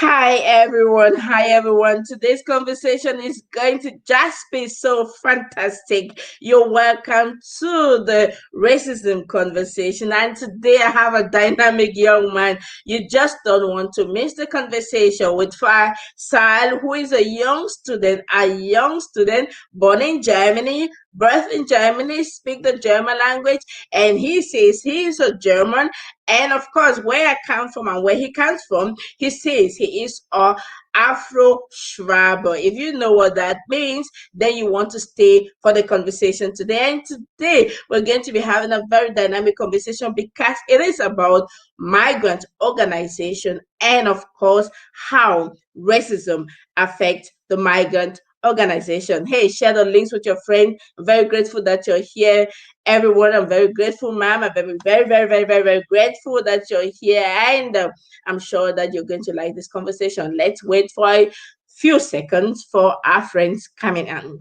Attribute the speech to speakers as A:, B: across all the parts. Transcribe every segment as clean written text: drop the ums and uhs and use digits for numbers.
A: Hi everyone. Hi everyone. Today's conversation is going to just be so fantastic. You're welcome to the racism conversation. And today I have a dynamic young man. You just don't want to miss the conversation with Faisal, who is a young student born in Germany, birthed in Germany, speak the German language, and he says he is a German. And of course, where I come from and where he comes from, he says he is a Afro Schwaber. If you know what that means, then you want to stay for the conversation today. And today we're going to be having a very dynamic conversation because it is about migrant organization and of course how racism affects the migrant organization. Hey, share the links with your friend. I'm very grateful that you're here. Everyone, I'm very grateful, ma'am. I'm very grateful that you're here. And I'm sure that you're going to like this conversation. Let's wait for a few seconds for our friends coming in.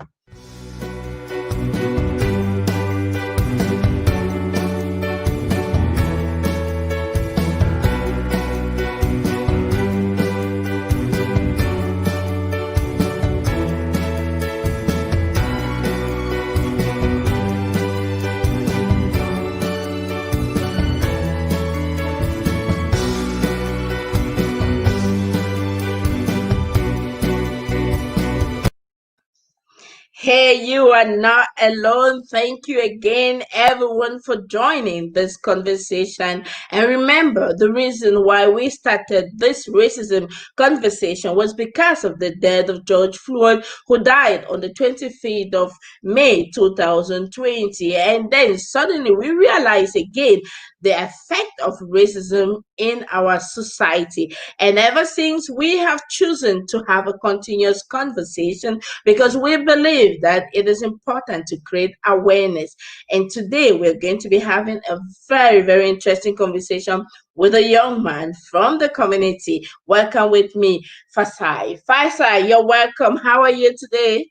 A: Hey, you are not alone. Thank you again, everyone, for joining this conversation. And remember, the reason why we started this racism conversation was because of the death of George Floyd, who died on the 25th of May 2020. And then suddenly we realize again the effect of racism in our society. And ever since, we have chosen to have a continuous conversation because we believe that it is important to create awareness. And today we're going to be having a very interesting conversation with a young man from the community. Welcome with me, Fasai. Fasai, you're welcome. How are you today?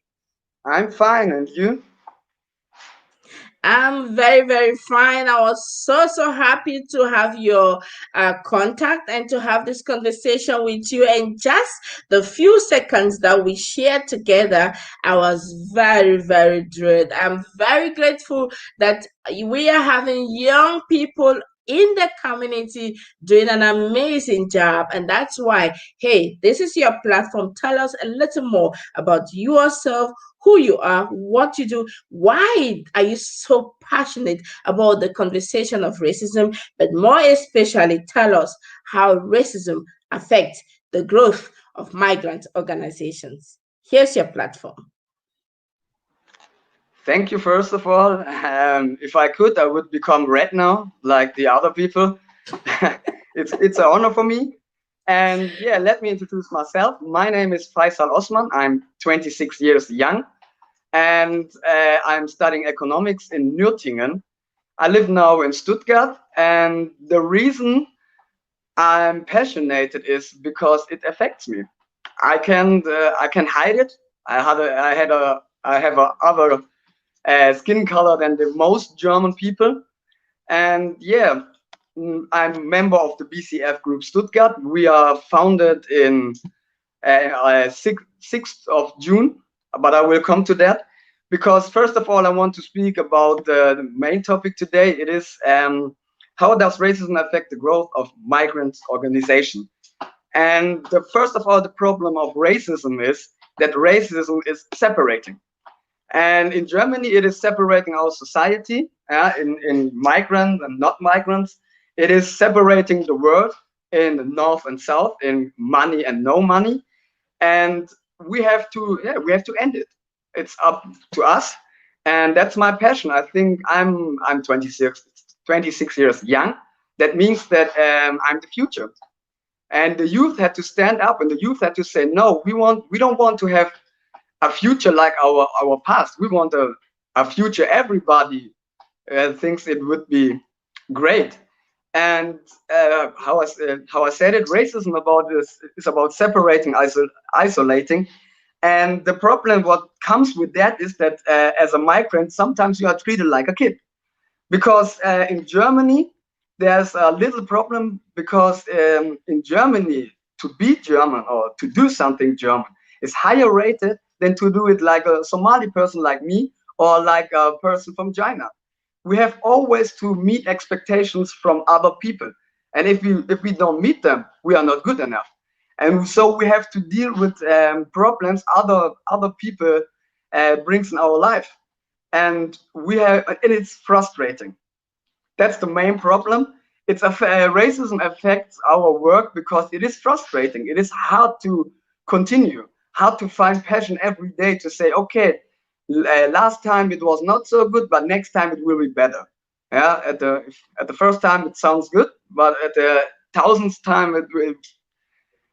B: I'm fine, and you?
A: I'm very fine. I was so happy to have your contact and to have this conversation with you. And just the few seconds that we shared together, I was very thrilled. I'm very grateful that we are having young people in the community doing an amazing job. And that's why, hey, this is your platform. Tell us a little more about yourself, who you are, what you do, why are you so passionate about the conversation of racism, but more especially tell us how racism affects the growth of migrant organizations. Here's your platform.
B: Thank you, first of all. If I could, I would become red now, like the other people. It's an honor for me. And yeah, let me introduce myself. My name is Faisal Osman. I'm 26 years young, and I'm studying economics in Nürtingen. I live now in Stuttgart, and the reason I'm passionate is because it affects me. I can hide it. I have a other skin color than the most German people. And yeah, I'm a member of the BCF Group Stuttgart. We are founded in 6th of June, but I will come to that because first of all, I want to speak about the main topic today. It is how does racism affect the growth of migrant organization? And first of all, the problem of racism is that racism is separating. And in Germany, it is separating our society in migrants and not migrants. It is separating the world in the north and south, in money and no money. And we have to end it. It's up to us. And that's my passion. I think I'm 26 years young. That means that I'm the future. And the youth had to stand up, and the youth had to say, no, we don't want to have a future like our past. We want a future everybody thinks it would be great. And how I said it, racism about this is about separating, isolating. And the problem what comes with that is that as a migrant, sometimes you are treated like a kid. Because in Germany, there's a little problem because in Germany, to be German or to do something German is higher rated than to do it like a Somali person like me or like a person from China. We have always to meet expectations from other people, and if we don't meet them, we are not good enough. And so we have to deal with problems other people brings in our life, and it's frustrating. That's the main problem. Racism affects our work because it is frustrating. It is hard to continue, hard to find passion every day to say, okay, last time it was not so good, but next time it will be better. Yeah, at the first time it sounds good, but at the thousandth time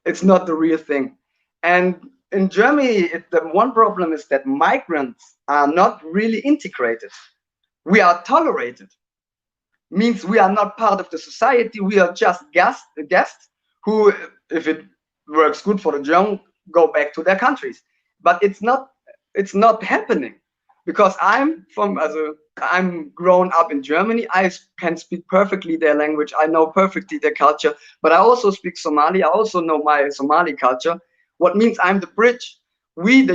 B: it's not the real thing. And in Germany, the one problem is that migrants are not really integrated. We are tolerated, means we are not part of the society. We are just guests who, if it works good for the German, go back to their countries. But it's not happening because I'm grown up in Germany. I can speak perfectly their language. I know perfectly their culture, but I also speak Somali. I also know my Somali culture. What means I'm the bridge. We the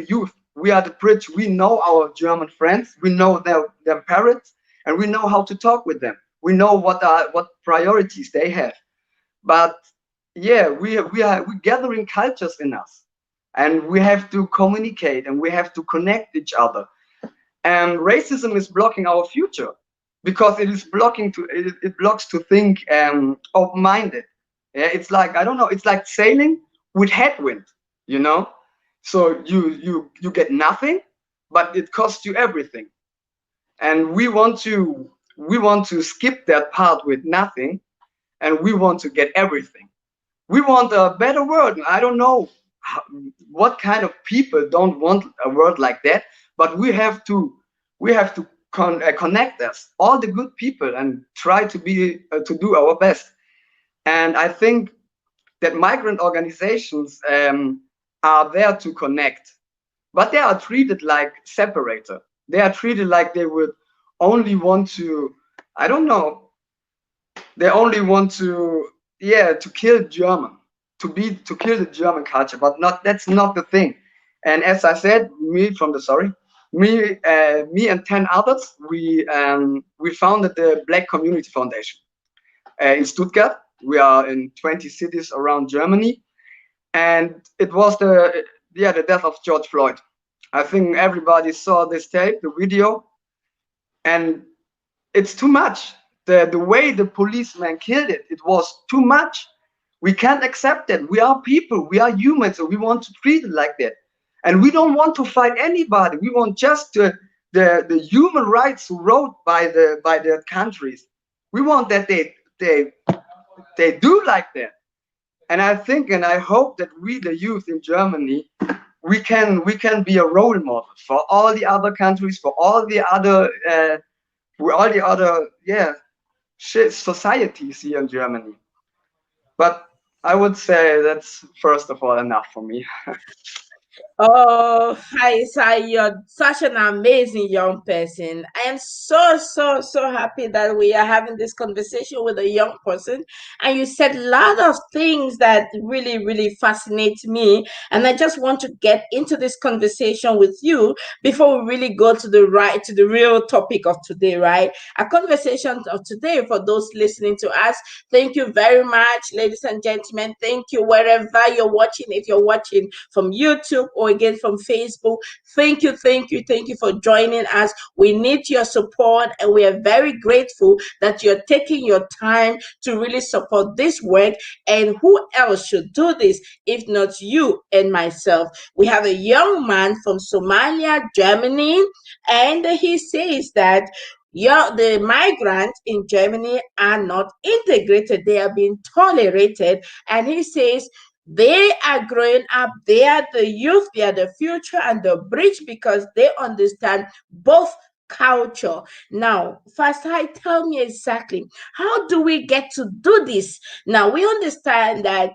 B: youth, we are the bridge. We know our German friends. We know their parents, and we know how to talk with them. We know what priorities they have. But yeah, we gathering cultures in us, and we have to communicate and we have to connect each other. And racism is blocking our future because it blocks to think open-minded. Yeah, it's like, I don't know, it's like sailing with headwind, you know. So you get nothing, but it costs you everything. And we want to skip that part with nothing, and we want to get everything. We want a better world. I don't know how, what kind of people don't want a world like that, but we have to connect us, all the good people, and try to do our best. And I think that migrant organizations are there to connect, but they are treated like separator. They are treated like they would only want to, I don't know, they only want to, yeah, to kill German, to kill the German culture, but not that's not the thing. And as I said, me and 10 others, we founded the Black Community Foundation in Stuttgart. We are in 20 cities around Germany, and it was the death of George Floyd. I think everybody saw this tape, the video, and it's too much. The way the policeman killed it was too much. We can't accept that. We are people, we are humans, so we want to treat it like that. And we don't want to fight anybody. We want just the human rights wrote by the countries. We want that they do like that. And I think and I hope that we, the youth in Germany, we can be a role model for all the other countries, for all the other societies here in Germany. But I would say that's first of all enough for me.
A: Oh, Faisal, you're such an amazing young person. I am so, so, so happy that we are having this conversation with a young person. And you said a lot of things that really, really fascinate me. And I just want to get into this conversation with you before we really go to the real topic of today, right? Our conversation of today, for those listening to us, thank you very much, ladies and gentlemen. Thank you wherever you're watching. If you're watching from YouTube or again from Facebook, thank you for joining us. We need your support, and we are very grateful that you're taking your time to really support this work. And who else should do this if not you and myself? We have a young man from Somalia, Germany, and he says that the migrants in Germany are not integrated, they are being tolerated. And he says they are growing up, they are the youth, they are the future and the bridge because they understand both culture. Now, first, tell me exactly how do we get to do this? Now, we understand that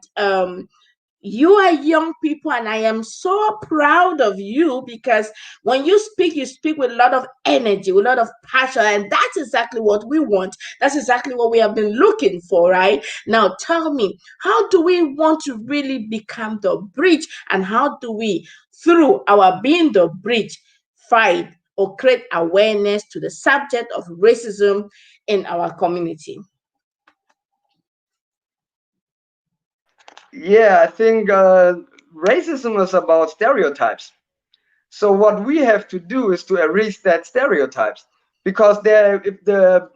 A: You are young people, and I am so proud of you because when you speak with a lot of energy, with a lot of passion, and that's exactly what we want. That's exactly what we have been looking for, right? Now, tell me, how do we want to really become the bridge, and how do we, through our being the bridge, fight or create awareness to the subject of racism in our community?
B: Yeah, I think racism is about stereotypes. So what we have to do is to erase that stereotypes, because if the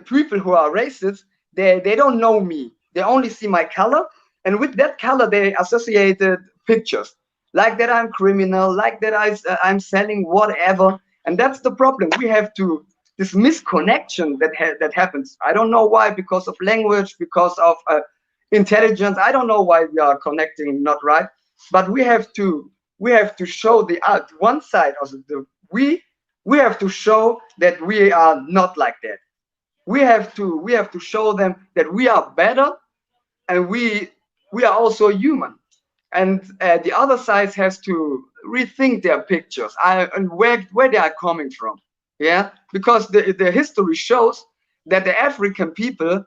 B: people who are racist, they don't know me. They only see my color, and with that color they associated pictures like that I'm criminal, like that I'm selling whatever, and that's the problem. We have to this misconnection that happens. I don't know why, because of language, because of intelligence. I don't know why we are connecting not right, but we have to show the one side of we have to show that we are not like that. We have to show them that we are better, and we are also human. And the other side has to rethink their pictures, and where they are coming from. Yeah, because the history shows that the African people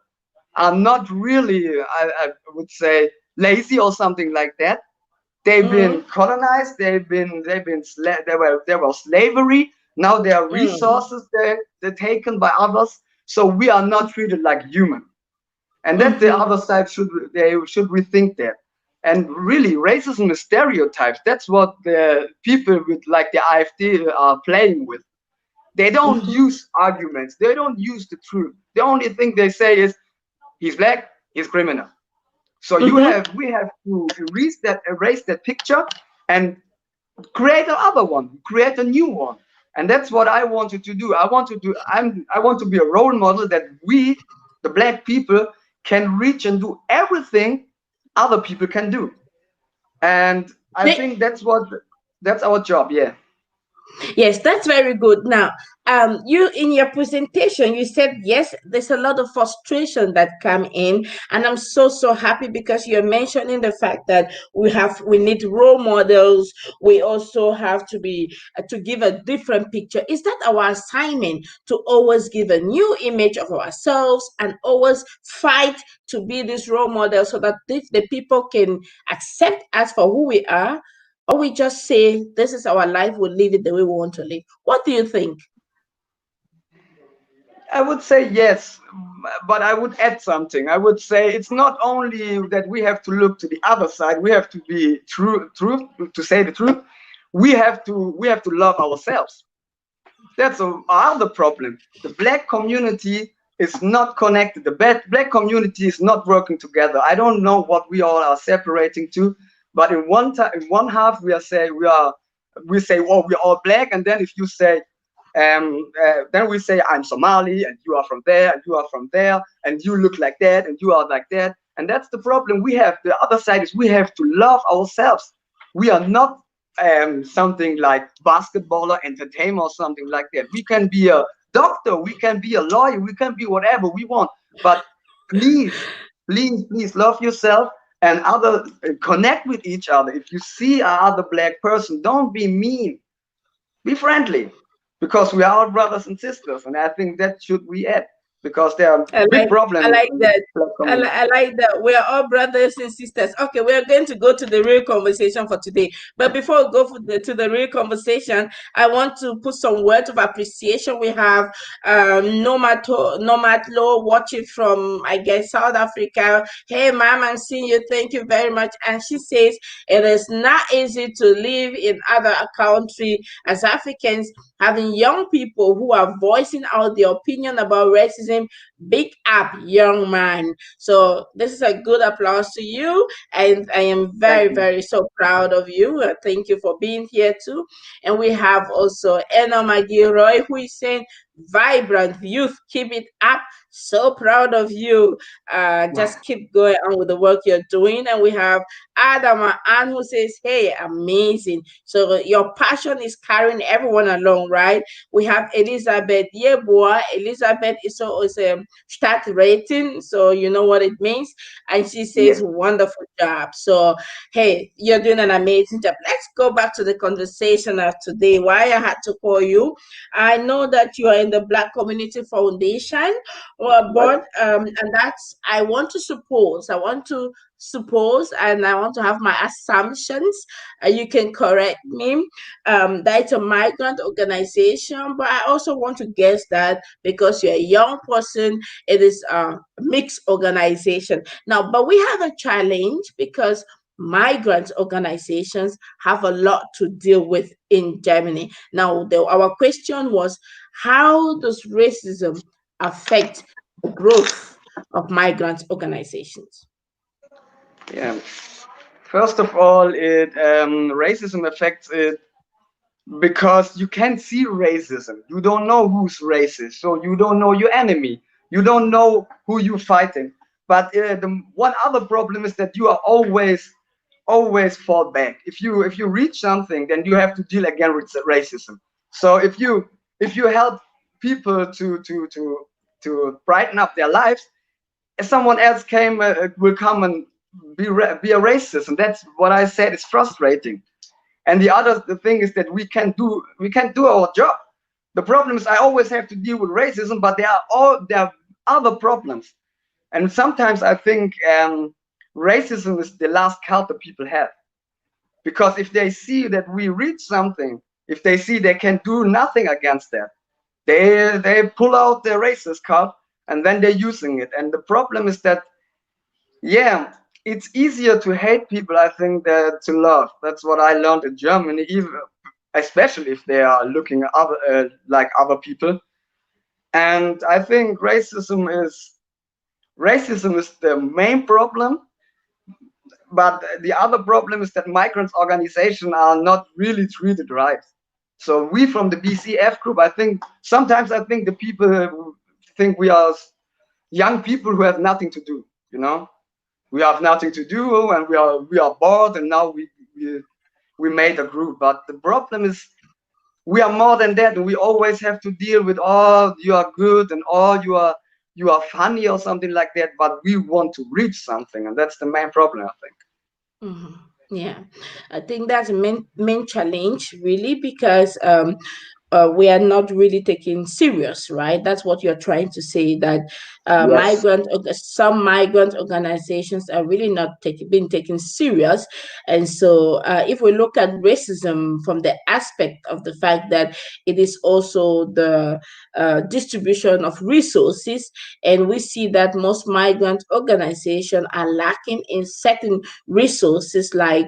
B: are not really, I would say, lazy or something like that. They've
A: Mm-hmm.
B: been colonized. There was slavery. Now there are
A: Mm-hmm.
B: resources they're taken by others. So we are not treated like human, and that the
A: Mm-hmm.
B: other side should rethink that. And really, racism is stereotypes. That's what the people with like the AfD are playing with. They don't
A: Mm-hmm.
B: use arguments. They don't use the truth. The only thing they say is he's black, he's criminal. So
A: Mm-hmm.
B: we have to erase that picture, and create another one, create a new one. And that's what I wanted to do. I want to be a role model that we, the black people, can reach and do everything other people can do. And I think that's our job. Yeah.
A: Yes, that's very good. Now, you in your presentation, you said yes, there's a lot of frustration that come in, and I'm so happy because you're mentioning the fact that we need role models. We also have to be to give a different picture. Is that our assignment to always give a new image of ourselves and always fight to be this role model so that if the people can accept us for who we are, or we just say this is our life, we'll live it the way we want to live? What do you think?
B: I would say yes, but I would add something. I would say it's not only that we have to look to the other side. We have to be truth to say the truth. We have to love ourselves. That's another problem. The black community is not connected. The black community is not working together. I don't know what we all are separating to, but in one half we say, oh, we're all black, and then if you say, then we say I'm Somali, and you are from there, and you are from there, and you look like that, and you are like that, and that's the problem we have. The other side is we have to love ourselves. We are not something like basketballer, entertainer, or something like that. We can be a doctor, we can be a lawyer, we can be whatever we want. But please, please love yourself, and connect with each other. If you see another black person, don't be mean. Be friendly, because we are brothers and sisters, and I think that should we add, because there are
A: I
B: big
A: like I
B: problems
A: like
B: in the
A: that.
B: black community.
A: I like that. We are all brothers and sisters. Okay, we are going to go to the real conversation for today. But before we go to the real conversation, I want to put some words of appreciation. We have Nomad Law watching from, I guess, South Africa. Hey, ma'am, I'm seeing you. Thank you very much. And she says it is not easy to live in other country as Africans, having young people who are voicing out their opinion about racism. Big up, young man. So this is a good applause to you, and I am
B: Thank you.
A: very so proud of you. Thank you for being here too. And we have also Enoh Magui Roy, who is saying vibrant youth. Keep it up. So proud of you. Just keep going on with the work you're doing. And we have Adama Ann who says, hey, amazing. So your passion is carrying everyone along, right? We have Elizabeth Yeboah. Elizabeth is a start rating, so you know what it means. And she says,
B: Yes.
A: wonderful job. So, hey, you're doing an amazing job. Let's go back to the conversation of today. Why I had to call you. I know that you are in the Black Community Foundation,
B: Right.
A: and that's, I want to suppose, and I want to have my assumptions. You can correct me. That it's a migrant organization, but I also want to guess that because you're a young person, it is a mixed organization. Now, but we have a challenge because migrant organizations have a lot to deal with in Germany. Now, our question was, how does racism affect the growth of migrant organizations?
B: Yeah. First of all, it racism affects it because you can't see racism. You don't know who's racist, so you don't know your enemy. You don't know who you're fighting. But the one other problem is that you are always fall back. If you reach something, then you have to deal again with racism. So if you help people to brighten up their lives, if someone else will come and be a racist, and that's what I said. It's frustrating. And the thing is that we can do our job. The problem is I always have to deal with racism, but there are other problems. And sometimes I think racism is the last card that people have, because if they see that we reach something, if they see they can do nothing against that, they pull out their racist card, and then they're using it. And the problem is that, yeah, it's easier to hate people, I think, than to love. That's what I learned in Germany, even especially if they are looking like other people. And I think racism is the main problem. But the other problem is that migrants organizations are not really treated right. So we from the BCF group, I think the people think we are young people who have nothing to do. We have nothing to do, and we are bored, and now we made a group. But the problem is we are more than that, and we always have to deal with, oh, you are good, and oh, you are funny or something like that. But we want to reach something, and that's the main problem, I think.
A: Mhm. Yeah, I think that's a main challenge really because we are not really taken serious, right? That's what you're trying to say, that
B: Yes.
A: some migrant organizations are really not being taken serious. And so if we look at racism from the aspect of the fact that it is also the distribution of resources, and we see that most migrant organizations are lacking in certain resources like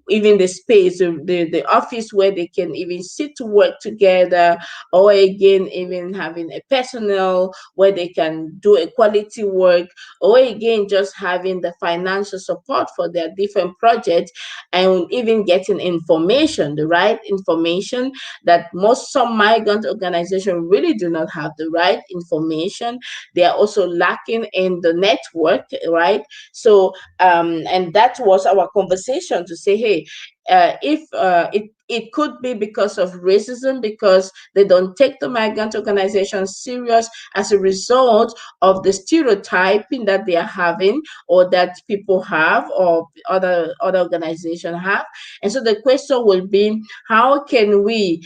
A: even the space, the office where they can even sit to work together, or again, even having a personnel where they can do a quality work, or again, just having the financial support for their different projects, and even getting information, the right information that some migrant organizations really do not have the right information. They are also lacking in the network, right? So and that was our conversation to say, hey, if it could be because of racism, because they don't take the migrant organizations serious as a result of the stereotyping that they are having, or that people have, or other organizations have. And so the question will be, how can we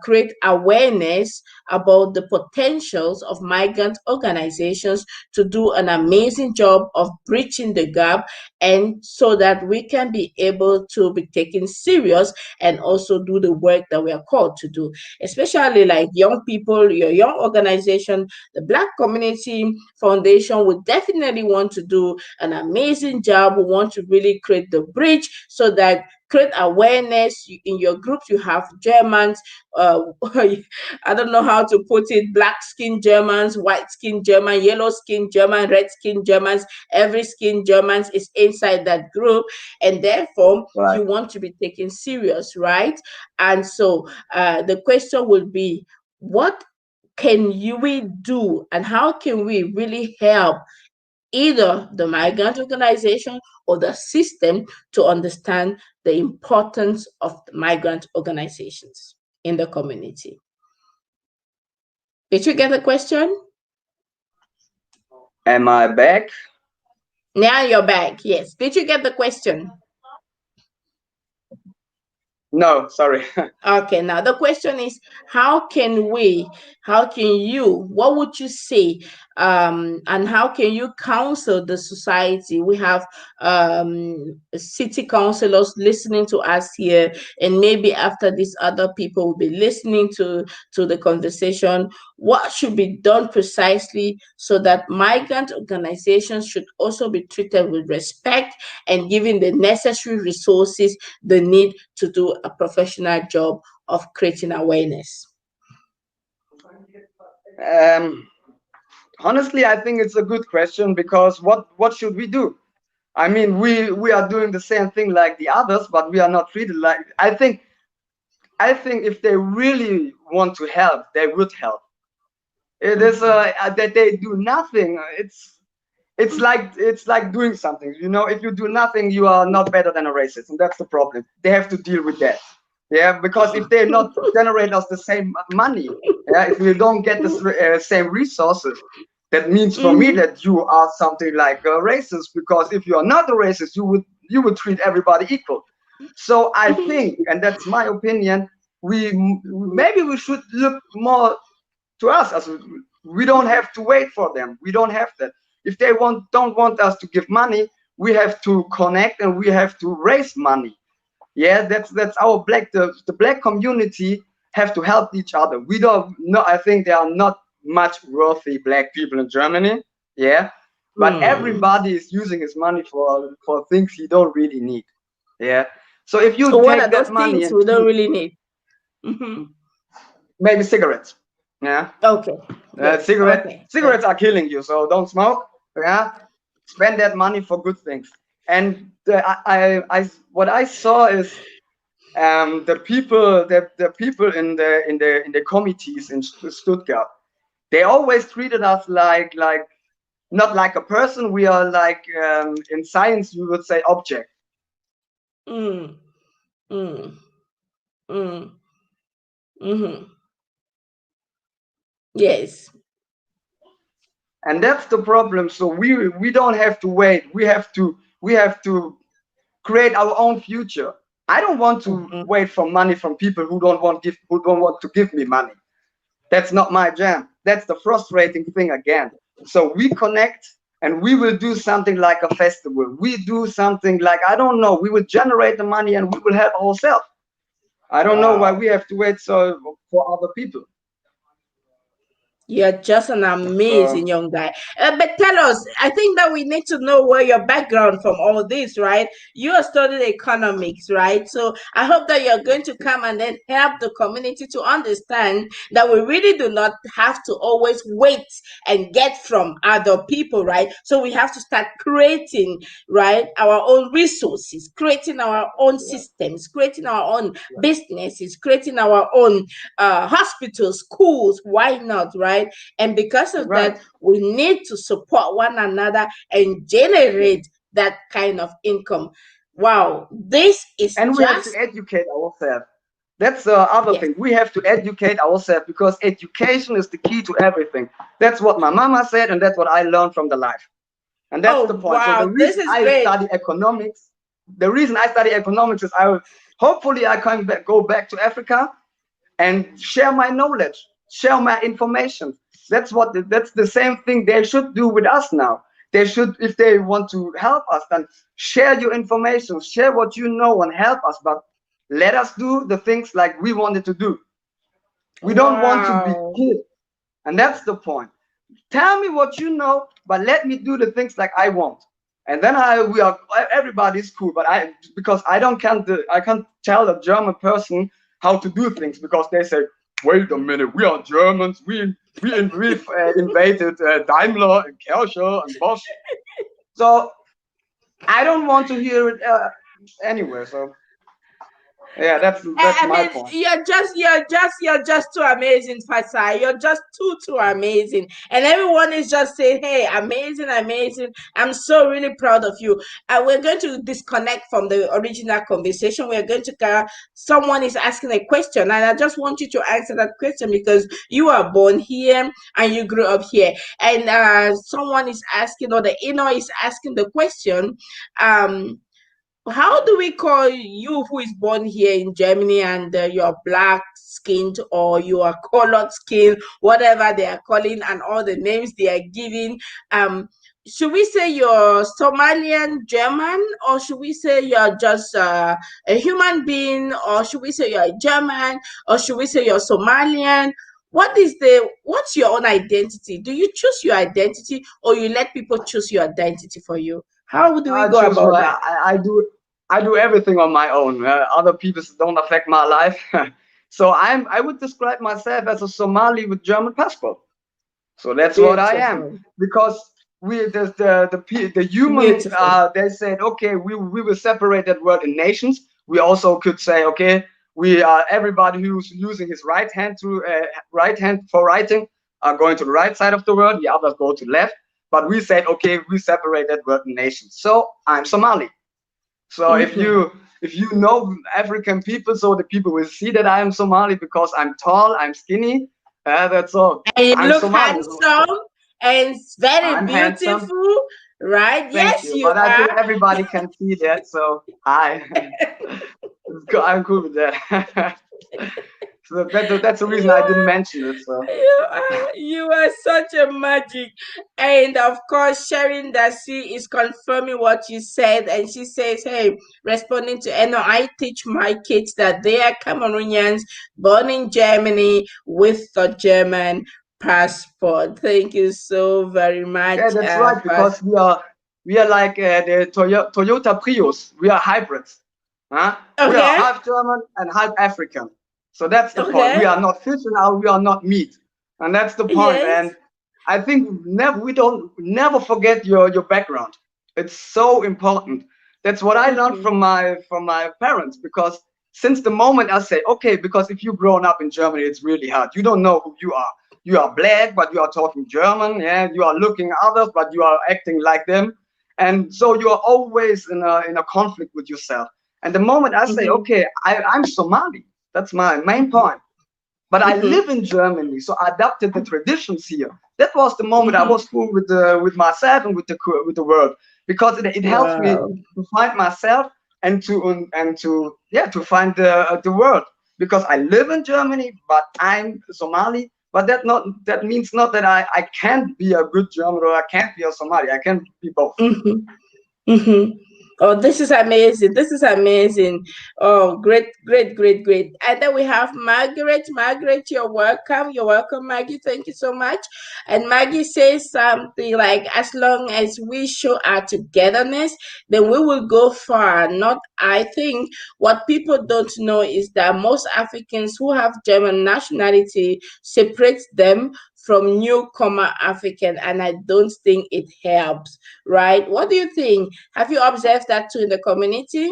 A: create awareness about the potentials of migrant organizations to do an amazing job of bridging the gap, and so that we can be able to be taken serious and also do the work that we are called to do, especially like young people, your young organization, the Black Community Foundation would definitely want to do an amazing job. We want to really create the bridge so that create awareness in your groups. You have Germans, I don't know how to put it, black skin Germans, white skin German, yellow skin German, red skin Germans. Every skin Germans is inside that group, and therefore
B: Right.
A: you want to be taken serious, right? And so the question will be, what we do, and how can we really help either the migrant organization or the system to understand the importance of the migrant organizations in the community? Did you get the question?
B: Am I back?
A: Now you're back. Yes. Did you get the question?
B: No, sorry.
A: Okay, now the question is, how can we, how can you, what would you say, and how can you counsel the society? We have city councilors listening to us here, and maybe after this, other people will be listening to the conversation. What should be done precisely so that migrant organizations should also be treated with respect and given the necessary resources they need to do a professional job of creating awareness?
B: Um, Honestly, I think it's a good question because what should we do? I mean, we are doing the same thing like the others, but we are not treated like. I think if they really want to help, they would help. It is that they do nothing. It's like doing something. If you do nothing, you are not better than a racist, and that's the problem. They have to deal with that. Yeah, because if they not generate us the same money, yeah, if we don't get the same resources, that means for me
A: Mhm.
B: that you are something like a racist. Because if you are not a racist, you would treat everybody equal. So I think, and that's my opinion, maybe we should look more to us as we don't have to wait for them. We don't have that. If they don't want us to give money, we have to connect and we have to raise money. Yeah, that's our the black community have to help each other. We don't know. I think there are not much wealthy black people in Germany. Yeah, but
A: Hmm.
B: everybody is using his money for things he don't really need. Yeah. So if
A: So
B: you
A: what are
B: take that
A: those
B: money
A: things
B: and
A: we don't really need? Hmm.
B: maybe cigarettes. Yeah.
A: Okay. Yes.
B: Cigarettes
A: Okay.
B: cigarettes are killing you, so don't smoke. Yeah, spend that money for good things. And what I saw is the people in the committees in Stuttgart. They always treated us like not like a person. We are like in science we would say object.
A: Mm. Mm. Mm. Mm-hmm. Yes.
B: And that's the problem. So we don't have to wait. We have to create our own future. I don't want to
A: Mm-hmm.
B: wait for money from people who don't want to give me money. That's not my jam. That's the frustrating thing again. So we connect and we will do something like a festival. We do something like, I don't know, we will generate the money and we will help ourselves. I don't know why
A: Wow.
B: we have to wait so for other people.
A: You're just an
B: So
A: amazing young guy. But tell us, I think that we need to know where your background from all this, right? You have studied economics, right? So I hope that you're going to come and then help the community to understand that we really do not have to always wait and get from other people, right? So we have to start creating, right, our own resources, creating our own systems, creating our own businesses, creating our own hospitals, schools. Why not, right? And because of
B: right.
A: that, we need to support one another and generate that kind of income. Wow, this is
B: And we have to
A: just,
B: educate ourselves. That's the other
A: yes.
B: thing. We have to educate ourselves because education is the key to everything. That's what my mama said, and that's what I learned from the life. And that's the
A: Oh,
B: point. So the
A: wow, this
B: reason
A: is
B: I
A: great.
B: study economics, the reason I study economics is hopefully I can go back to Africa and share my knowledge, share my information. That's the same thing they should do with us now. They should, if they want to help us, then share your information, share what you know, and help us. But let us do the things like we wanted to do. We don't want to be
A: Wow.
B: killed, and that's the point. Tell me what you know, but let me do the things like I want. And then everybody's cool, but because I can't tell a German person how to do things because they say, wait a minute, we are Germans, we've invaded Daimler and Kerscher and Bosch. So I don't want to hear it anywhere. So Yeah, that's
A: I
B: my
A: mean,
B: point.
A: you're just too amazing, Fasai. You're just too amazing, and everyone is just saying, "Hey, amazing, amazing." I'm so really proud of you. We're going to disconnect from the original conversation. We're going to someone is asking a question, and I just want you to answer that question because you are born here and you grew up here. And someone is asking, or the Enoh is asking the question. Um, how do we call you who is born here in Germany and you're black skinned or you are colored skin, whatever they are calling and all the names they are giving? Um, should we say you're Somalian German, or should we say you're just a human being, or should we say you're a German, or should we say you're Somalian? What's your own identity? Do you choose your identity, or you let people choose your identity for you? How do we
B: I
A: go
B: choose
A: about
B: my
A: that?
B: I do everything on my own. Other people don't affect my life. So I would describe myself as a Somali with German passport. So that's what I am.
A: Beautiful.
B: Because the human,
A: Beautiful.
B: they said, okay, we will separate that word in nations. We also could say, okay, we are everybody who's using his right hand for writing are going to the right side of the word. The others go to left. But we said, okay, we separate that word in nations. So I'm Somali. So
A: Hmm.
B: if you know African people, so the people will see that I am Somali because I'm tall, I'm skinny. That's all.
A: And you
B: I'm
A: look
B: Somali.
A: handsome and very
B: I'm handsome.
A: beautiful, right?
B: Thank
A: Yes,
B: you.
A: you
B: But I think
A: are.
B: everybody can see that. So hi. I'm cool with that. So that's the reason I
A: You
B: didn't mention it. So
A: you are such a magic. And of course, sharing that she is confirming what you said. And she says, hey, responding to Enoh, I teach my kids that they are Cameroonians born in Germany with a German passport. Thank you so very much,
B: yeah, that's right. Because we are like the Toyota Prius. We are hybrids. Huh? We are
A: Okay,
B: half German and half African. So that's the point.
A: okay,
B: We are not fish and we are not meat, and that's the point.
A: yes.
B: And I think we don't never forget your background. It's so important. That's what I learned
A: Mm-hmm.
B: from my parents. Because since the moment I say, okay, because if you've grown up in Germany, it's really hard. You don't know who you are. You are black, but you are talking German. Yeah, you are looking others, but you are acting like them. And so you are always in a conflict with yourself. And the moment I say,
A: Mm-hmm.
B: okay, I'm Somali, that's my main
A: Mm-hmm.
B: point. But I
A: Mm-hmm.
B: live in Germany, so I adapted the traditions here. That was the moment I
A: Mm-hmm.
B: was cool with myself and with the world, because it helps me
A: Wow.
B: to find myself and to find the world. Because I live in Germany, but I'm Somali. But that means not that I can't be a good German or I can't be a Somali. I can be both.
A: Mm-hmm. Mm-hmm. Oh, this is amazing. This is amazing. Oh, great, great, great, great. And then we have Margaret. Margaret, you're welcome. You're welcome, Maggie. Thank you so much. And Maggie says something like, as long as we show our togetherness, then we will go far. Not, I think what people don't know is that most Africans who have German nationality separates them from newcomer African, and I don't think it helps, right? What do you think? Have you observed that too in the community?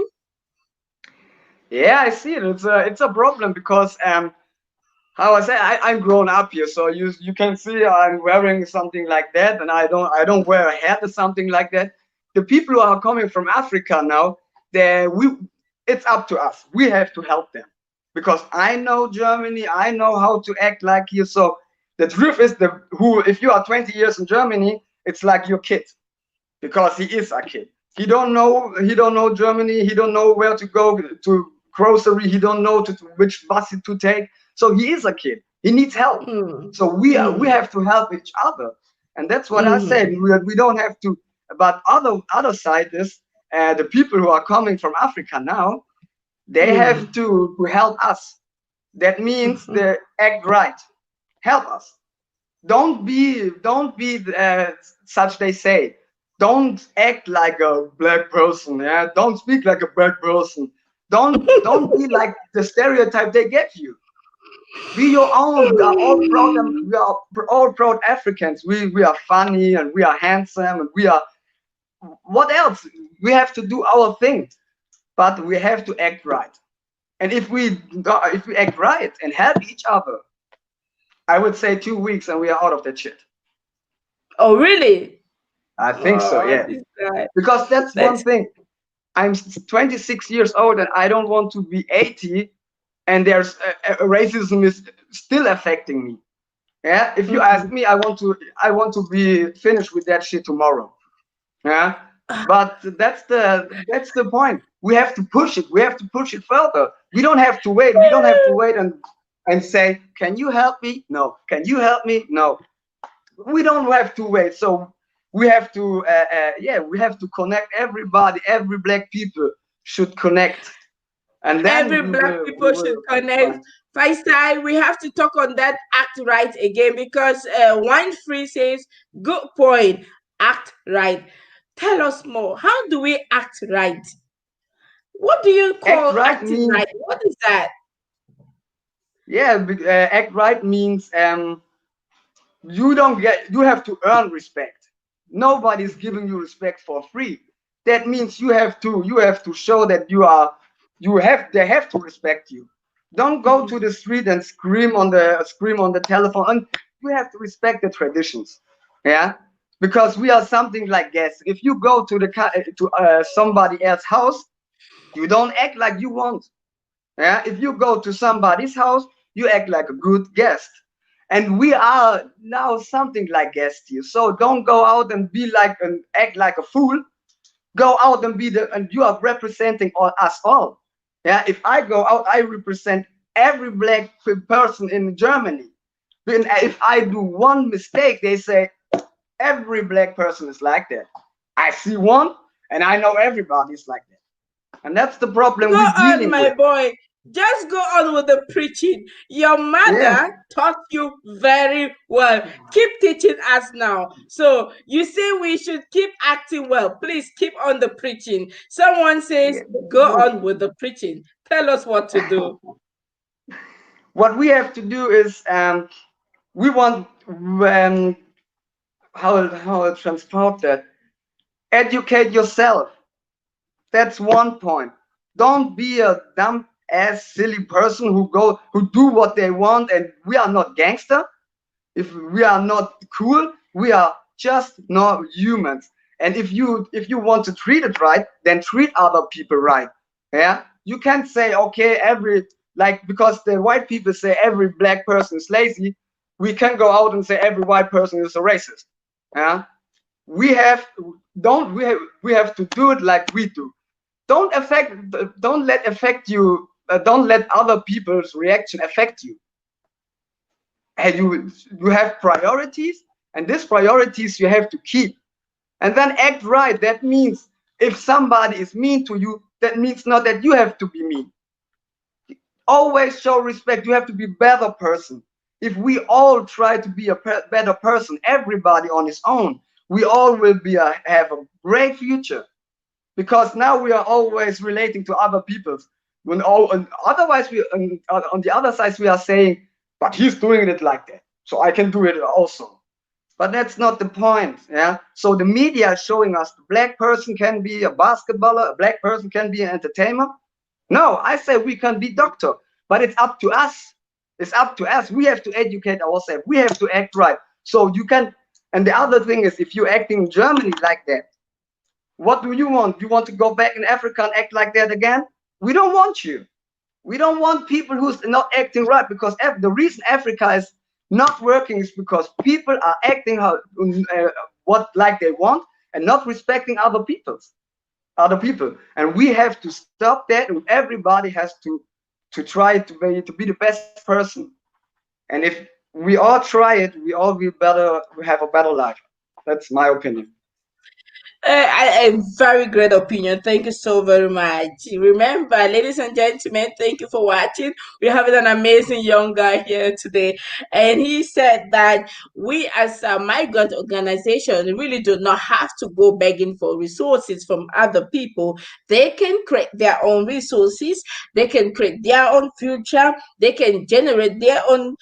B: Yeah, I see it. It's a problem because how I say I'm grown up here, so you can see I'm wearing something like that, and I don't wear a hat or something like that. The people who are coming from Africa now, it's up to us. We have to help them because I know Germany. I know how to act like here. So the truth is, if you are 20 years in Germany, it's like your kid because he is a kid. He don't know Germany. He don't know where to go to grocery. He don't know which bus to take. So he is a kid. He needs help.
A: Mm,
B: So we
A: mm,
B: have to help each other, and that's what I said.
A: mm,
B: We don't have to. But other side is the people who are coming from Africa now. They
A: mm,
B: have to help us. That means
A: mhm,
B: they act right. Help us. Don't be such they say. Don't act like a black person. Yeah, don't speak like a black person. Don't be like the stereotype they give you. Be your own. We are all proud. We are all proud Africans. We are funny and we are handsome and we are. What else? We have to do our thing, but we have to act right. And if we act right and help each other, I would say 2 weeks and we are out of that shit.
A: Oh, really?
B: I think so,
A: Oh,
B: yeah.
A: this guy.
B: Because that's one
A: That's
B: thing. I'm 26 years old and I don't want to be 80 and there's racism is still affecting me. Yeah, if you ask
A: mhm.
B: me, I want to be finished with that shit tomorrow. Yeah, but that's the point. We have to push it. We have to push it further. We don't have to wait. We don't have to wait and say, "Can you help me?" No. Can you help me? No. We don't have to wait. So we have to, yeah, we have to connect everybody. Every black people should connect, and then
A: Every
B: we
A: black
B: will we
A: people should
B: will be
A: connect.
B: fine.
A: Faisal, we have to talk on that act right again because Wan Fre says, good point, act right. Tell us more. How do we act right? What do you
B: Act
A: call
B: right
A: acting
B: means,
A: right? What is that?
B: yeah, act right means you have to earn respect. Nobody's giving you respect for free. That means you have to show that they have to respect you. Don't go to the street and scream on the telephone. And you have to respect the traditions. Yeah, because we are something like guests. If you go to somebody else's house, you don't act like you want. Yeah, if you go to somebody's house, you act like a good guest. And we are now something like guests here. So don't go out and be like and act like a fool. Go out and and you are representing us all. Yeah, if I go out, I represent every black person in Germany. Then if I do one mistake, they say every black person is like that. I see one, and I know everybody's like that. And that's the problem
A: Go
B: we're
A: on,
B: dealing
A: my
B: with.
A: boy. Just go on with the preaching. Your
B: Yeah.
A: mother taught you very well. Keep teaching us now. So you say we should keep acting well. Please keep on the preaching. Someone says,
B: Yeah, that's
A: go
B: good.
A: on with the preaching. Tell us what to do.
B: What we have to do is we want how I transport that. Educate yourself. That's one point. Don't be a dumb ass silly person who do what they want, and we are not gangster. If we are not cool, we are just not humans. And if you want to treat it right, then treat other people right. Yeah, you can't say okay every like because the white people say every black person is lazy. We can go out and say every white person is a racist. Yeah, we have don't we have to do it like we do. Don't let other people's reaction affect you. And you have priorities, and these priorities you have to keep, and then act right. That means if somebody is mean to you, that means not that you have to be mean. Always show respect. You have to be a better person. If we all try to be a better person, everybody on his own, we all will have a great future, because now we are always relating to other people. And otherwise, on the other side we are saying, but he's doing it like that, so I can do it also. But that's not the point. Yeah. So the media is showing us the black person can be a basketballer, a black person can be an entertainer. No, I say we can be doctor, but it's up to us. It's up to us. We have to educate ourselves. We have to act right. So you can. And the other thing is, if you're acting in Germany like that, what do you want? You want to go back in Africa and act like that again? We don't want you. We don't want people who's not acting right, because the reason Africa is not working is because people are acting what like they want and not respecting other people, and we have to stop that. And everybody has to try to be the best person. And if we all try it, we all will better we have a better life. That's my opinion.
A: A very great opinion. Thank you so very much. Remember, ladies and gentlemen, thank you for watching. We're having an amazing young guy here today, and he said that we, as a migrant organization, really do not have to go begging for resources from other people. They can create their own resources. They can create their own future. They can generate their own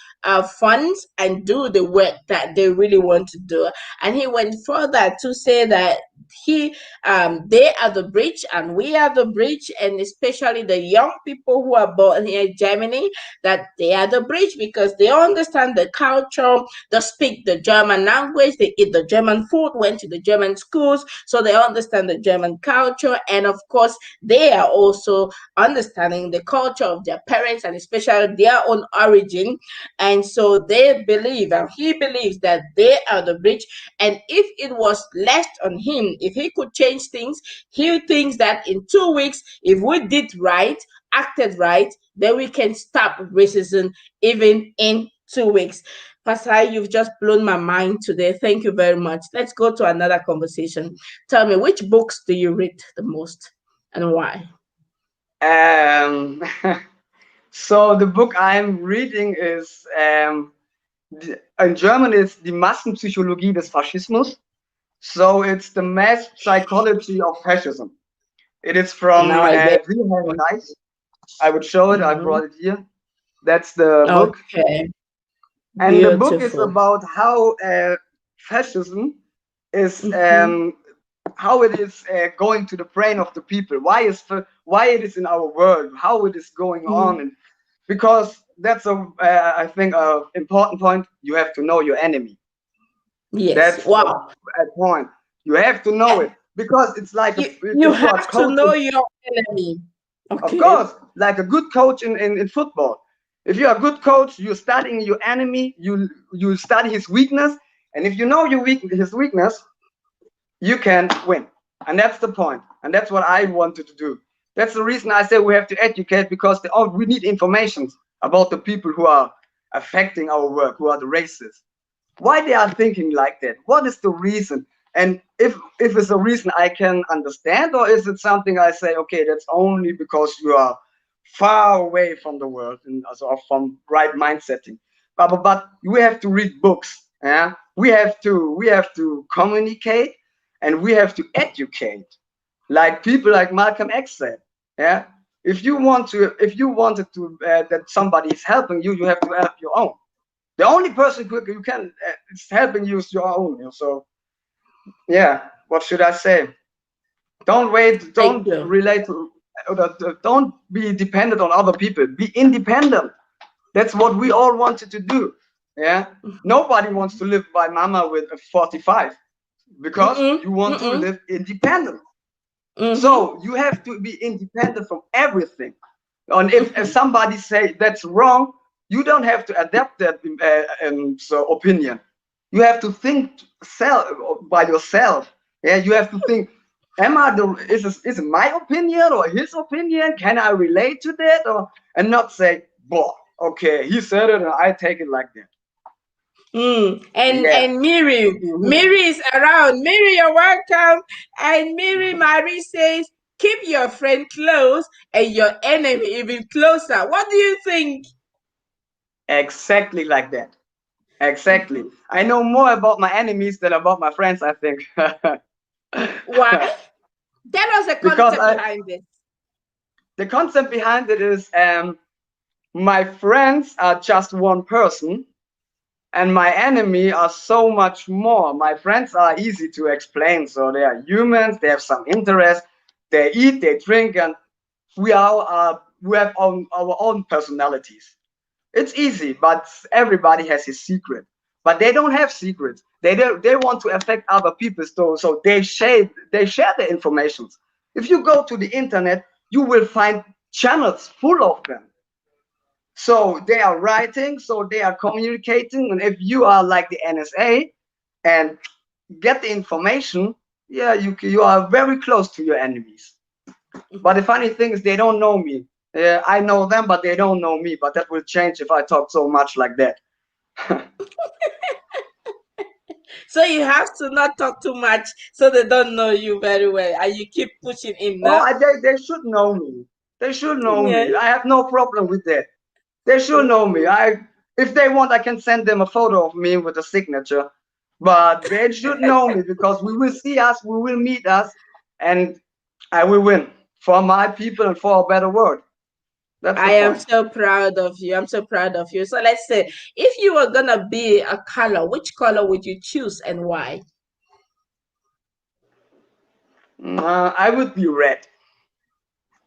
A: funds and do the work that they really want to do. And he went further to say that they are the bridge and we are the bridge, and especially the young people who are born here in Germany, that they are the bridge because they understand the culture, they speak the German language, they eat the German food, went to the German schools, so they understand the German culture, and of course they are also understanding the culture of their parents and especially their own origin. And so they believe, and he believes, that they are the bridge. And if it was left on him, if he could change things, he thinks that in 2 weeks, if we did right, acted right, then we can stop racism even in 2 weeks. Pastor, you've just blown my mind today. Thank you very much. Let's go to another conversation. Tell me, which books do you read the most and why?
B: Um, so the book I'm reading is in German is Die Massenpsychologie des Faschismus. So it's the mass psychology of fascism. It is from
A: Now I get.
B: Wilhelm Reich. I would show it. I
A: Mhm.
B: brought it here. That's the book.
A: Okay,
B: And the book is
A: beautiful.
B: about how fascism is
A: Mhm.
B: how it is going to the brain of the people. Why it is in our world, how it is going on,
A: Mhm.
B: and because that's a I think a important point. You have to know your enemy.
A: Yes.
B: That's
A: Wow.
B: a point. You have to know it because it's like
A: You
B: if you are
A: have to know
B: coaching,
A: your enemy.
B: of
A: Okay.
B: course, like a good coach in football. If you're a good coach, you're studying your enemy, you study his weakness, and if you know his weakness, you can win. And that's the point. And that's what I wanted to do. That's the reason I say we have to educate because we need information about the people who are affecting our work, who are the racists. Why they are thinking like that? What is the reason? And if it's a reason I can understand, or is it something I say, okay, that's only because you are far away from the world and also from right mindsetting. But we have to read books. Yeah, we have to communicate and we have to educate, like people like Malcolm X said. Yeah, if you wanted to that somebody is helping you, you have to help your own. The only person who you can is helping you is your own. So yeah, what should I say? Don't wait.
A: Thank
B: Don't
A: you.
B: relate to. Don't be dependent on other people. Be independent. That's what we all wanted to do. Yeah. Nobody wants to live by mama with a 45 because
A: Mm-mm.
B: you want to
A: Mm-mm.
B: live independent.
A: Mm-hmm.
B: So you have to be independent from everything. And if
A: Mm-hmm.
B: somebody say that's wrong, you don't have to adapt that so opinion. You have to think self by yourself. Yeah, you have to think: Am I the is it my opinion or his opinion? Can I relate to that or and not say, "Boah, okay, he said it and I take it like that."
A: And
B: Yeah.
A: Miri is around. Miri, you're welcome. And Marie says, keep your friend close and your enemy even closer. What do you think?
B: Exactly like that. Exactly. I know more about my enemies than about my friends, I think.
A: Why? Tell us the
B: because
A: concept behind this.
B: the concept behind it is my friends are just one person and my enemy are so much more. My friends are easy to explain. So they are humans, they have some interest, they eat, they drink, and we have our own personalities. It's easy, but everybody has his secret. But they don't have secrets. They want to affect other people, so they share the information. If you go to the internet, you will find channels full of them. So they are writing, so they are communicating, and if you are like the NSA and get the information, yeah, you are very close to your enemies. But the funny thing is, they don't know me. I know them, but they don't know me. But that will change if I talk so much like that.
A: So you have to not talk too much so they don't know you very well. And you keep pushing in
B: Oh,
A: now.
B: they should know me. They should know
A: Yeah.
B: me. I have no problem with that. They should know me.
A: Mhm.
B: If they want, I can send them a photo of me with a signature. But they should know me because we will see us, we will meet us, and I will win for my people and for a better world. That's the
A: I am
B: point.
A: so proud of you. I'm so proud of you. So let's say, if you were gonna be a color, which color would you choose and why?
B: I would be red.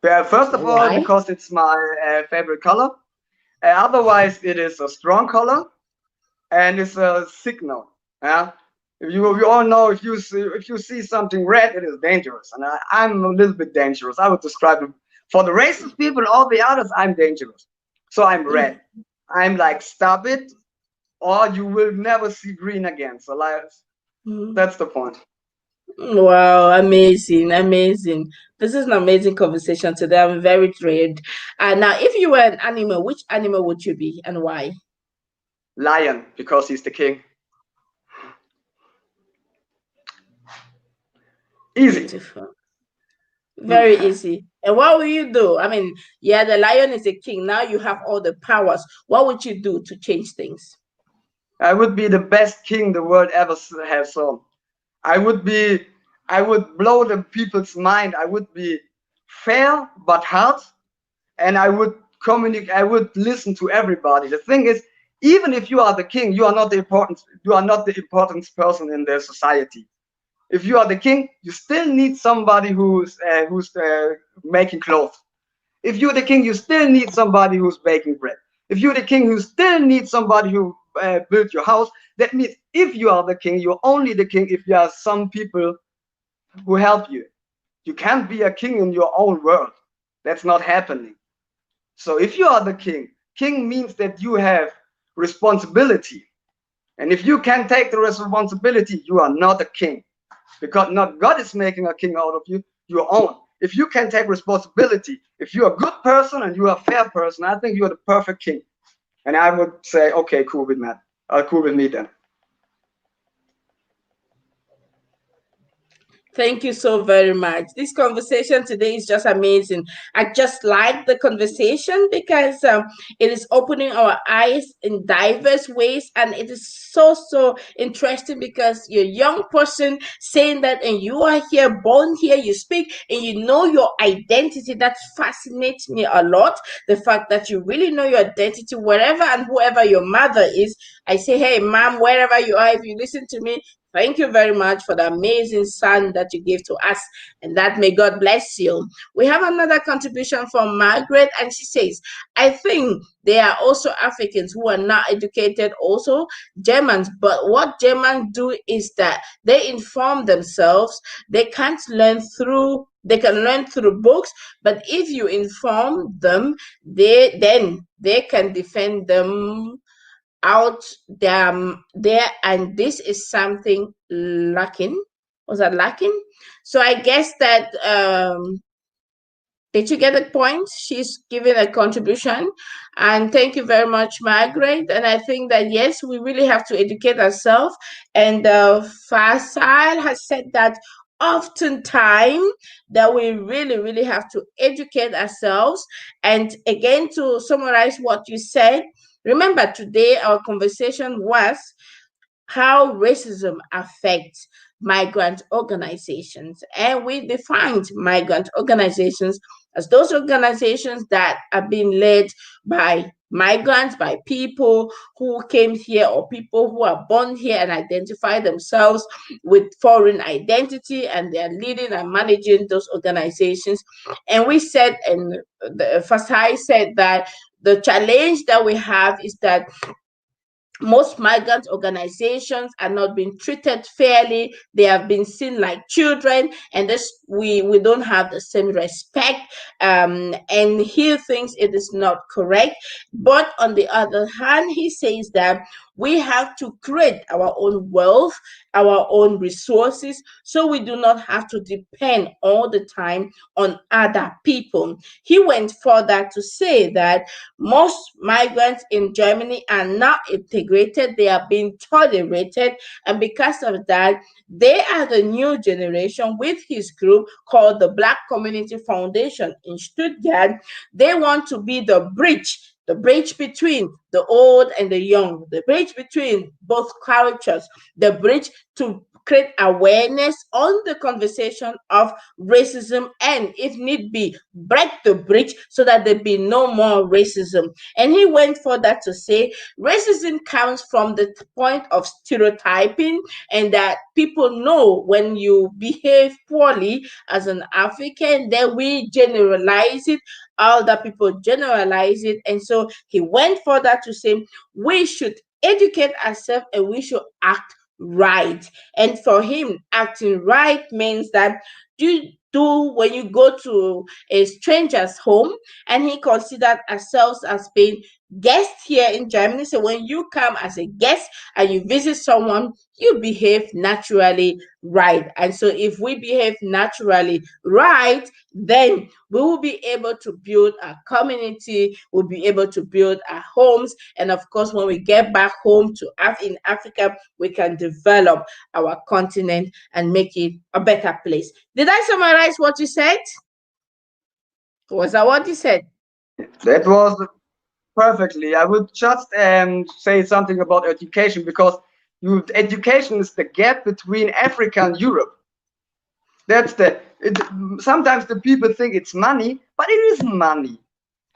B: First of all,
A: Why?
B: because it's my favorite color. Otherwise, it is a strong color and it's a signal. Yeah. If you we all know if you see something red, it is dangerous, and I'm a little bit dangerous. I would describe it for the racist people, all the others. I'm dangerous, so I'm red. I'm like stop it, or you will never see green again. So like
A: Mhm.
B: that's the point.
A: Wow, amazing, amazing. This is an amazing conversation today. I'm very thrilled. Now, if you were an animal, which animal would you be and why?
B: Lion, because he's the king. Easy.
A: Beautiful. Very easy. And what will you do? I mean, yeah, the lion is a king. Now you have all the powers. What would you do to change things?
B: I would be the best king the world ever has seen. I would be, I would blow the people's mind. I would be fair but hard, and I would communicate. I would listen to everybody. The thing is, even if you are the king, you are not the important. You are not the important person in the society. If you are the king, you still need somebody who's making clothes. If you're the king, you still need somebody who's baking bread. If you're the king, you still need somebody who built your house. That means if you are the king, you're only the king if you have some people who help you. You can't be a king in your own world. That's not happening. So if you are the king, king means that you have responsibility. And if you can take the responsibility, you are not a king. Because not God is making a king out of you, your own. If you can take responsibility, if you're a good person and you're a fair person, I think you're the perfect king. And I would say, okay, cool with that. Cool with me then.
A: Thank you so very much. This conversation today is just amazing. I just like the conversation because it is opening our eyes in diverse ways, and it is so interesting because you're a young person saying that, and you are here, born here, you speak, and you know your identity. That fascinates me a lot. The fact that you really know your identity, wherever and whoever your mother is. I say, hey, mom, wherever you are, if you listen to me, thank you very much for the amazing son that you gave to us, and that may God bless you. We have another contribution from Margaret, and she says, I think there are also Africans who are not educated, also Germans, but what Germans do is that they inform themselves. They can't learn through they can learn through books, but if you inform them, they can defend them out there, and this is something lacking. Was that lacking? So I guess that did you get the point? She's giving a contribution. And thank you very much, Margaret. And I think that, yes, we really have to educate ourselves. And Faisal has said that oftentimes that we really have to educate ourselves. And again, to summarize what you said, remember today our conversation was how racism affects migrant organizations. And we defined migrant organizations as those organizations that are being led by migrants, by people who came here or people who are born here and identify themselves with foreign identity, and they're leading and managing those organizations. And we said, and the Fasai said that the challenge that we have is that most migrant organizations are not being treated fairly. They have been seen like children, and this we don't have the same respect. And he thinks it is not correct. But on the other hand, he says that we have to create our own wealth, our own resources, so we do not have to depend all the time on other people. He went further to say that most migrants in Germany are not integrated, they are being tolerated, and because of that, they are the new generation with his group called the Black Community Foundation in Stuttgart. They want to be the bridge between the old and the young, the bridge between both cultures, the bridge to create awareness on the conversation of racism, and if need be, break the bridge so that there be no more racism. And he went further to say racism comes from the point of stereotyping, and that people know when you behave poorly as an African, then we generalize it, other people generalize it. And so he went further to say we should educate ourselves and we should act right. And for him, acting right means that you do when you go to a stranger's home, and he considered ourselves as being guests here in Germany. So when you come as a guest and you visit someone, you behave naturally right. And so if we behave naturally right, then we will be able to build a community, we'll be able to build our homes. And of course, when we get back home to in Africa, we can develop our continent and make it a better place. Did I summarize what you said? Was that what you said?
B: That was perfectly. I would just say something about education, because education is the gap between Africa and Europe. That's sometimes the people think it's money, but it isn't money.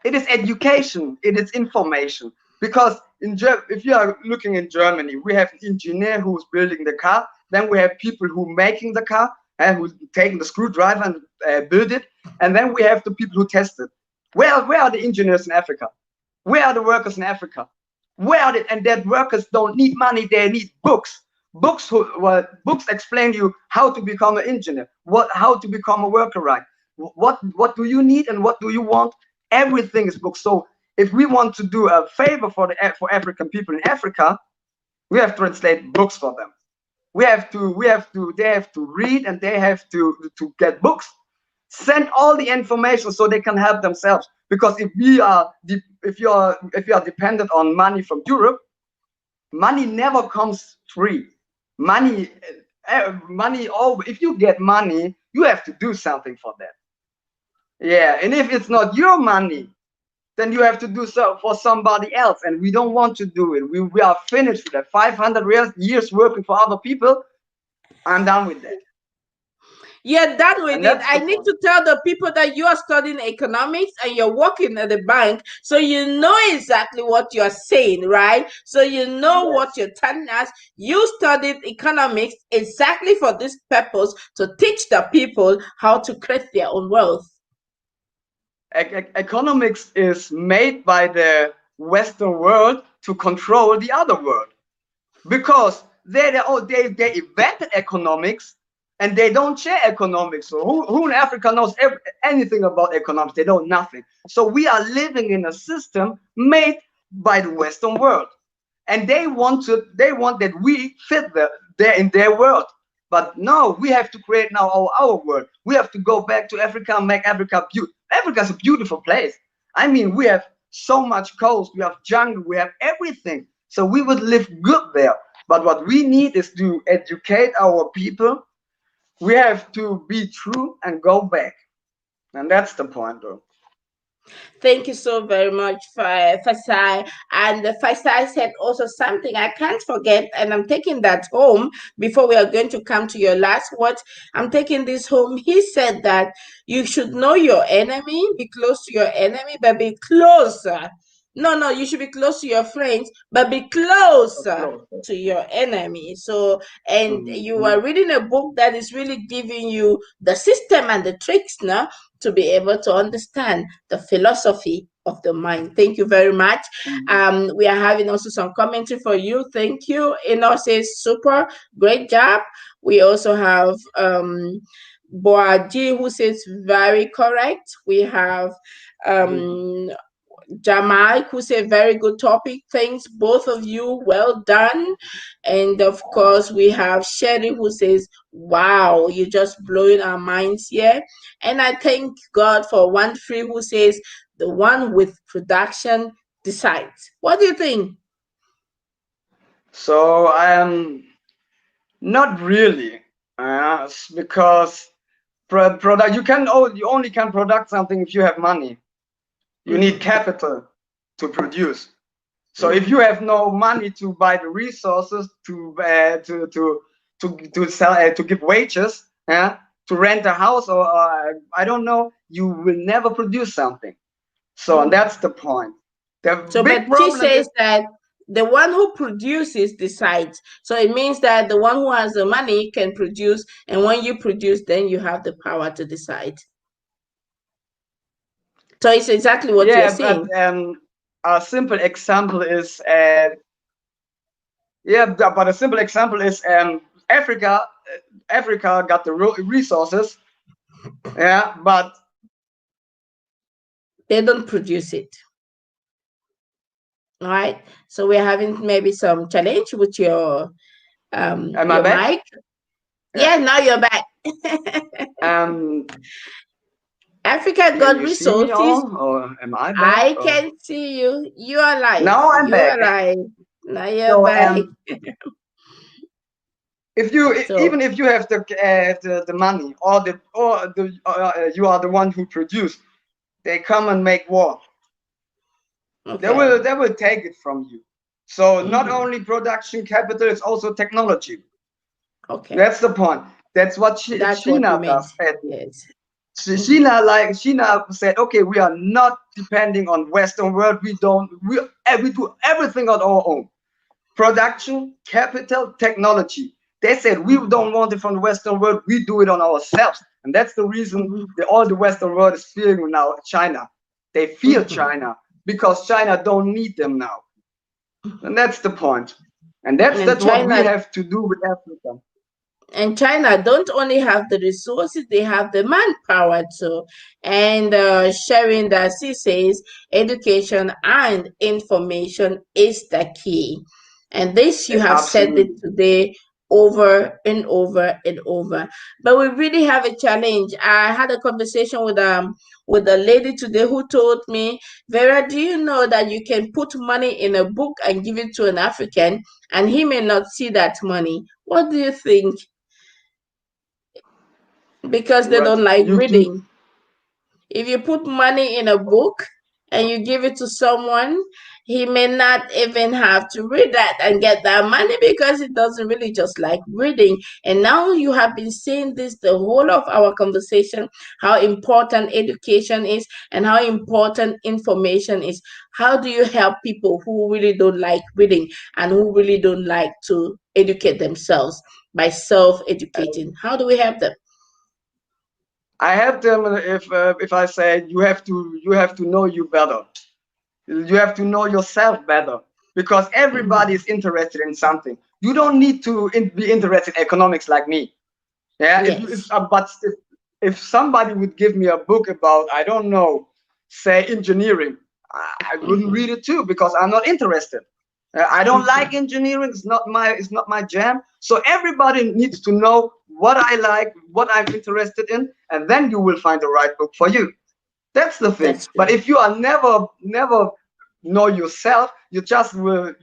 B: It is education. It is information. Because if you are looking in Germany, we have an engineer who's building the car. Then we have people who making the car and who's taking the screwdriver and build it. And then we have the people who test it. Where are the engineers in Africa? Where are the workers in Africa? Where are they? And that workers don't need money. They need books. Books explain you how to become an engineer, how to become a worker, right? What do you need and what do you want? Everything is books. So if we want to do a favor for African people in Africa, we have to translate books for them. They have to read, and they have to get books. Send all the information so they can help themselves. Because if you are dependent on money from Europe, money never comes free. Money, if you get money, you have to do something for that. Yeah, and if it's not your money, then you have to do so for somebody else, and we don't want to do it. We are finished with that. 500 years working for other people. I'm done with that.
A: You're done with it. I need to tell the people that you are studying economics and you're working at the bank, so you know exactly what you're saying, right? So you know what you're telling us. You studied economics exactly for this purpose, to teach the people how to create their own wealth.
B: Economics is made by the Western world to control the other world, because they invented economics, and they don't share economics. So who in Africa knows anything about economics? They know nothing. So we are living in a system made by the Western world, and they want that we fit in their world. But no, we have to create now our world. We have to go back to Africa and make Africa beautiful. Africa's a beautiful place. I mean, we have so much coast, we have jungle, we have everything. So we would live good there. But what we need is to educate our people. We have to be true and go back. And that's the point, though.
A: Thank you so very much, Faisal. And Faisal said also something I can't forget, and I'm taking that home before we are going to come to your last words. I'm taking this home. He said that you should know your enemy, be close to your enemy, but be closer. No, you should be close to your friends, but be closer to your enemy. So, and you are reading a book that is really giving you the system and the tricks now to be able to understand the philosophy of the mind. Thank you very much. We are having also some commentary for you. Thank you. Enoh says, super, great job. We also have Boaji, who says, very correct. We have Jamal, who said, very good topic. Thanks, both of you. Well done. And of course, we have Sheryl, who says, wow, you're just blowing our minds here. And I thank God for Wan Fre, who says, the one with production decides. What do you think?
B: So I am not really, because product you only can product something if you have money. You need capital to produce. So if you have no money to buy the resources to to sell to give wages, yeah, to rent a house, or I don't know, you will never produce something. So and that's the point. The
A: So,
B: big
A: but she
B: problem is
A: says that the one who produces decides. So it means that the one who has the money can produce, and when you produce, then you have the power to decide. So it's exactly what you're
B: yeah, but
A: saying.
B: a simple example is but a simple example is Africa. Africa got the resources, yeah, but
A: They don't produce it. All right. So we're having maybe some challenge with
B: am I
A: your
B: back?
A: mic.
B: Yeah.
A: Yeah, now you're back.
B: Um,
A: Africa
B: can
A: got
B: you see me
A: resources.
B: all, or am I back?
A: I
B: Or
A: can see you. You are live.
B: now I'm
A: You
B: back.
A: are live. Now you're
B: So
A: back.
B: if you
A: So
B: even if you have the money, or the you are the one who produce, they come and make war.
A: okay.
B: They will take it from you. So not
A: Hmm.
B: only production capital, it's also technology.
A: Okay.
B: That's the point. That's what
A: That's what you
B: China
A: meant.
B: does.
A: Yes. Hmm.
B: China said, okay, we are not depending on Western world. We do everything on our own. Production, capital, technology. They said we don't want it from the Western world. We do it on ourselves, and that's the reason
A: Hmm.
B: that all the Western world is fearing now China. They fear
A: Hmm.
B: China because China don't need them now, and that's the point. And
A: And
B: that's what we
A: China
B: have to do with Africa.
A: and China don't only have the resources, they have the manpower too. And sharing that she says education and information is the key. And this you have said it
B: Absolutely.
A: today over and over and over. But we really have a challenge. I had a conversation with a lady today who told me, Vera, do you know that you can put money in a book and give it to an African and he may not see that money? What do you think? Because they
B: What
A: don't like
B: you
A: reading. If you put money in a book and you give it to someone, he may not even have to read that and get that money because he doesn't really just like reading. And now you have been saying this the whole of our conversation, how important education is and how important information is. How do you help people who really don't like reading and who really don't like to educate themselves by self educating? How do we help them?
B: I have them if I say you have to know you better. You have to know yourself better because everybody
A: Mhm.
B: is interested in something. You don't need to be interested in economics like me. Yeah,
A: Yes.
B: but if somebody would give me a book about I don't know, say engineering, I wouldn't
A: Mhm.
B: read it too because I'm not interested. I don't like
A: Mhm.
B: engineering. It's not my jam. So everybody needs to know what I like, what I'm interested in, and then you will find the right book for you. That's the thing.
A: That's
B: But
A: true.
B: if you are never know yourself, you just will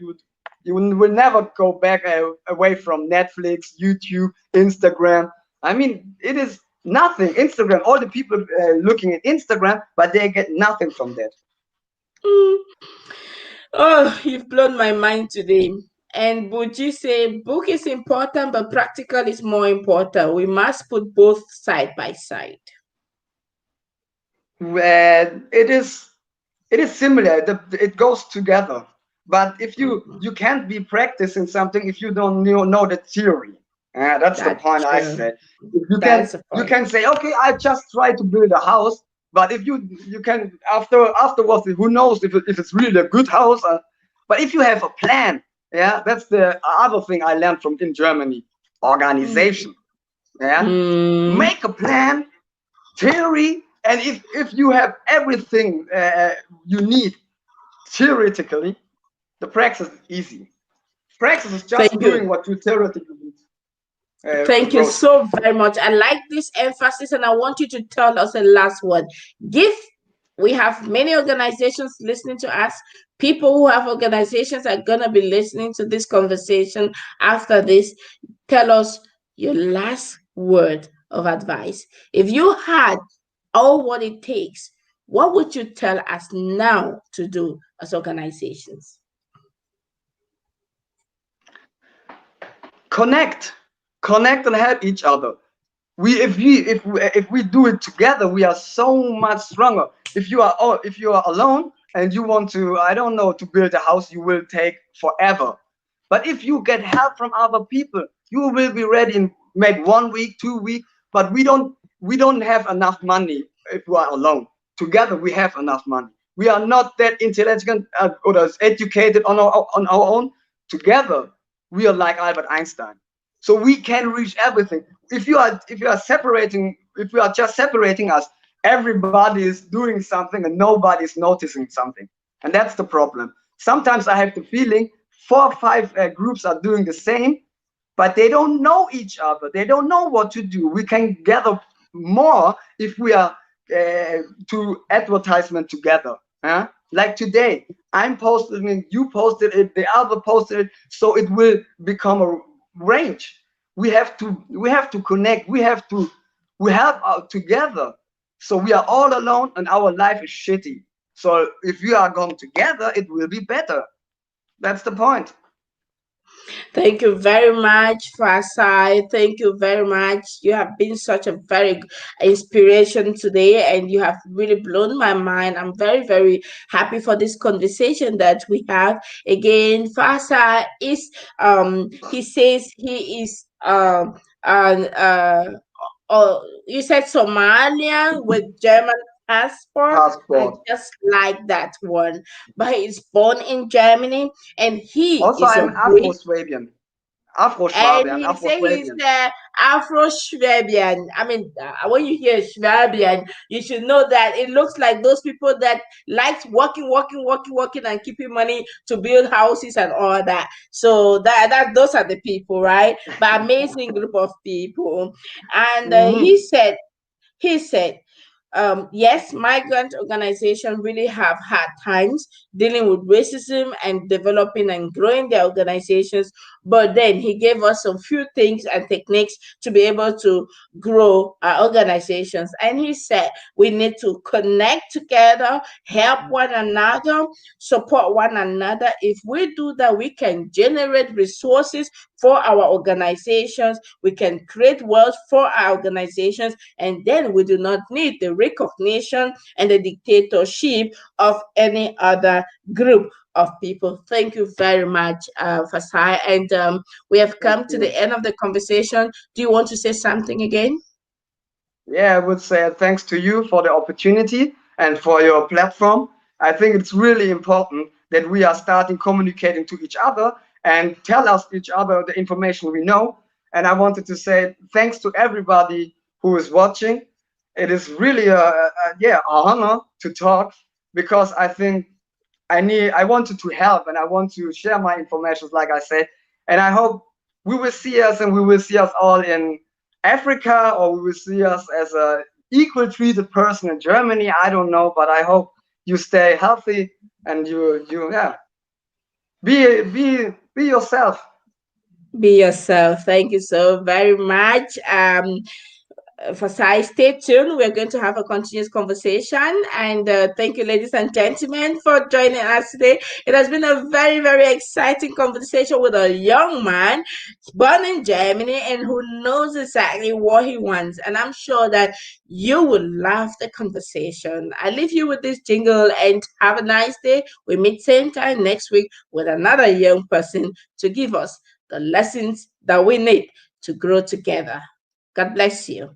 B: never go back away from Netflix, YouTube, Instagram. I mean, it is nothing. Instagram. All the people looking at Instagram, but they get nothing from that.
A: Mm. Oh, you've blown my mind today. And would you say book is important, but practical is more important? We must put both side by side.
B: It is similar. It goes together. But if
A: Mhm.
B: you can't be practicing something if you don't know the theory. That's the
A: That's
B: point I
A: true.
B: say. If
A: That's a
B: you
A: point.
B: can say, okay, I just try to build a house, but if you can afterwards, who knows if it's really a good house? But if you have a plan, yeah, that's the other thing I learned from in Germany,
A: Mm.
B: organization. Yeah,
A: Mm.
B: make a plan, theory, and if you have everything you need theoretically, the practice is easy. Practice is just
A: Thank you.
B: doing what you theoretically
A: Thank you
B: wrote.
A: so very much. I like this emphasis, and I want you to tell us a last word. Give We have many organizations listening to us. People who have organizations are gonna be listening to this conversation after this. Tell us your last word of advice. If you had all what it takes, what would you tell us now to do as organizations?
B: Connect. connect and help each other. If we do it together, we are so much stronger. If you are alone and you want to, I don't know, to build a house, you will take forever. But if you get help from other people, you will be ready in maybe 1 week, 2 weeks. But we don't have enough money if we are alone. Together we have enough money. We are not that intelligent or as educated on our own. Together we are like Albert Einstein, so we can reach everything. If you are just separating us, everybody is doing something and nobody is noticing something, and that's the problem. Sometimes I have the feeling 4 or 5 groups are doing the same, but they don't know each other. They don't know what to do. We can gather more if we are to advertisement together. Huh? Like today, I'm posting it, you posted it, the other posted it, so it will become a range. We have to connect. We help out together. So we are all alone and our life is shitty. So if we are going together, it will be better. That's the point.
A: Thank you very much, Fasai. Thank you very much. You have been such a very inspiration today, and you have really blown my mind. I'm very, very happy for this conversation that we have. Again, Fasai is he says he is an you said Somalian with German passport. I
B: Passport.
A: just like that one. But he's born in Germany, and he
B: Also,
A: is a
B: I'm
A: great,
B: Afro-Swabian.
A: and
B: Afro-Schwabian,
A: he say he's
B: Afro-Swabian.
A: the Afro-Swabian. I mean, when you hear Swabian, you should know that it looks like those people that likes working, working, working, working, and keeping money to build houses and all that. So that those are the people, right? But amazing group of people. And
B: Hmm.
A: he said, yes, migrant organizations really have hard times dealing with racism and developing and growing their organizations. But then he gave us some few things and techniques to be able to grow our organizations. And he said we need to connect together, help one another, support one another. If we do that, we can generate resources for our organizations, we can create wealth for our organizations, and then we do not need the recognition and the dictatorship of any other group of people. Thank you very much, Fasai. And we have
B: Thank
A: come to the
B: you.
A: end of the conversation. Do you want to say something again?
B: Yeah, I would say thanks to you for the opportunity and for your platform. I think it's really important that we are starting communicating to each other and tell us each other the information we know. And I wanted to say thanks to everybody who is watching. It is really a honor to talk, because I think I wanted to help and I want to share my information, like I said. And I hope we will see us all in Africa, or we will see us as a equal treated person in Germany. I don't know, but I hope you stay healthy and you yeah, be yourself.
A: Be yourself. Thank you so very much. For size, stay tuned. We're going to have a continuous conversation. And thank you, ladies and gentlemen, for joining us today. It has been a very, very exciting conversation with a young man born in Germany and who knows exactly what he wants. And I'm sure that you will love the conversation. I leave you with this jingle and have a nice day. We meet same time next week with another young person to give us the lessons that we need to grow together. God bless you.